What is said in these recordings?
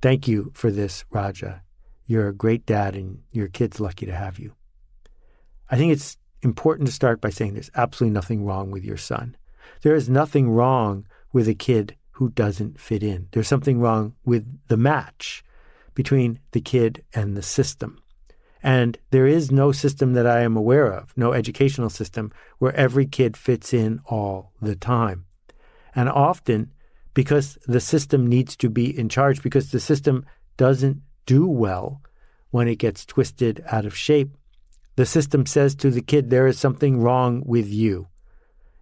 Thank you for this, Raja. You're a great dad and your kid's lucky to have you. I think it's important to start by saying there's absolutely nothing wrong with your son. There is nothing wrong with a kid who doesn't fit in. There's something wrong with the match between the kid and the system. And there is no system that I am aware of, no educational system, where every kid fits in all the time. And often, because the system needs to be in charge, because the system doesn't do well when it gets twisted out of shape, the system says to the kid, there is something wrong with you.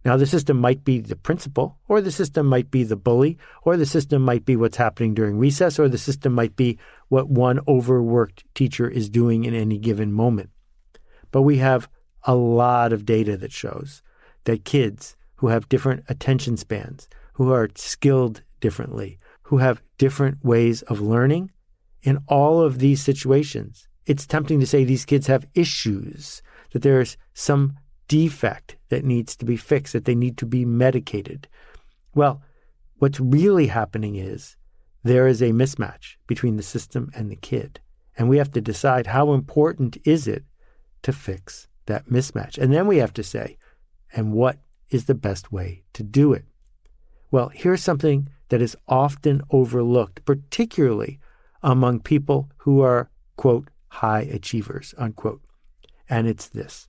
Now, the system might be the principal, or the system might be the bully, or the system might be what's happening during recess, or the system might be what one overworked teacher is doing in any given moment. But we have a lot of data that shows that kids who have different attention spans, who are skilled differently, who have different ways of learning, in all of these situations, it's tempting to say these kids have issues, that there's some defect that needs to be fixed, that they need to be medicated. Well, what's really happening is there is a mismatch between the system and the kid. And we have to decide how important is it to fix that mismatch. And then we have to say, and what is the best way to do it? Well, here's something that is often overlooked, particularly among people who are, quote, high achievers, unquote. And it's this.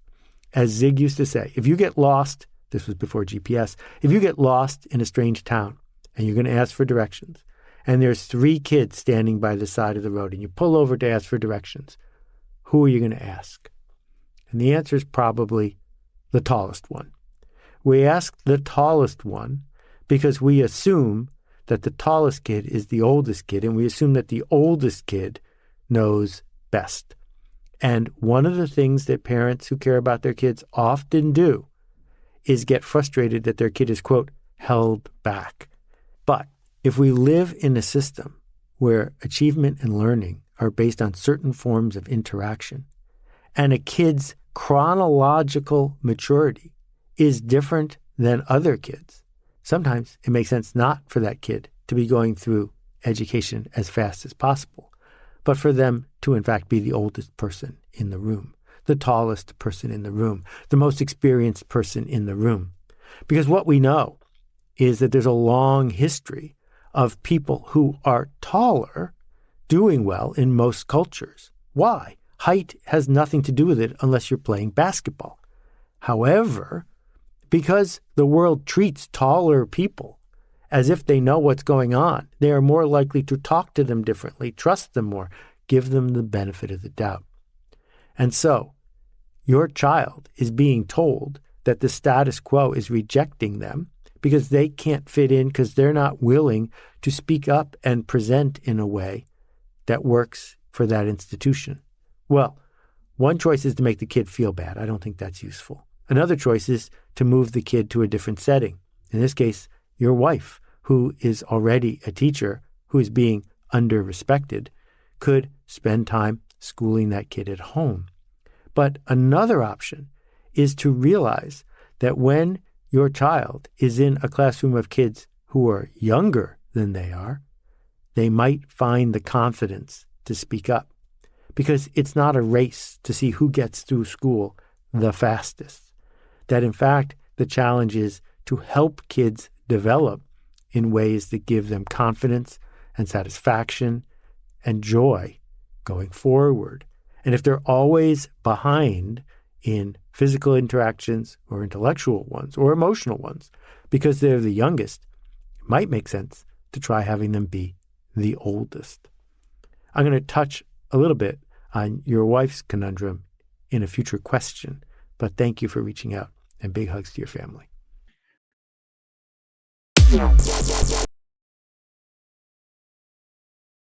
As Zig used to say, if you get lost, this was before GPS, if you get lost in a strange town and you're going to ask for directions, and there's 3 kids standing by the side of the road and you pull over to ask for directions, who are you going to ask? And the answer is probably the tallest one. We ask the tallest one because we assume that the tallest kid is the oldest kid, and we assume that the oldest kid knows best. And one of the things that parents who care about their kids often do is get frustrated that their kid is, quote, held back. But if we live in a system where achievement and learning are based on certain forms of interaction, and a kid's chronological maturity is different than other kids, sometimes it makes sense not for that kid to be going through education as fast as possible, but for them to, in fact, be the oldest person in the room, the tallest person in the room, the most experienced person in the room. Because what we know is that there's a long history of people who are taller doing well in most cultures. Why? Height has nothing to do with it unless you're playing basketball. However, because the world treats taller people as if they know what's going on, they are more likely to talk to them differently, trust them more, give them the benefit of the doubt. And so, your child is being told that the status quo is rejecting them because they can't fit in, because they're not willing to speak up and present in a way that works for that institution. Well, one choice is to make the kid feel bad. I don't think that's useful. Another choice is to move the kid to a different setting. In this case, your wife, who is already a teacher, who is being under-respected, could spend time schooling that kid at home. But another option is to realize that when your child is in a classroom of kids who are younger than they are, they might find the confidence to speak up. Because it's not a race to see who gets through school the fastest. That, in fact, the challenge is to help kids develop in ways that give them confidence and satisfaction and joy going forward. And if they're always behind in physical interactions or intellectual ones or emotional ones, because they're the youngest, it might make sense to try having them be the oldest. I'm going to touch a little bit on your wife's conundrum in a future question, but thank you for reaching out, and big hugs to your family.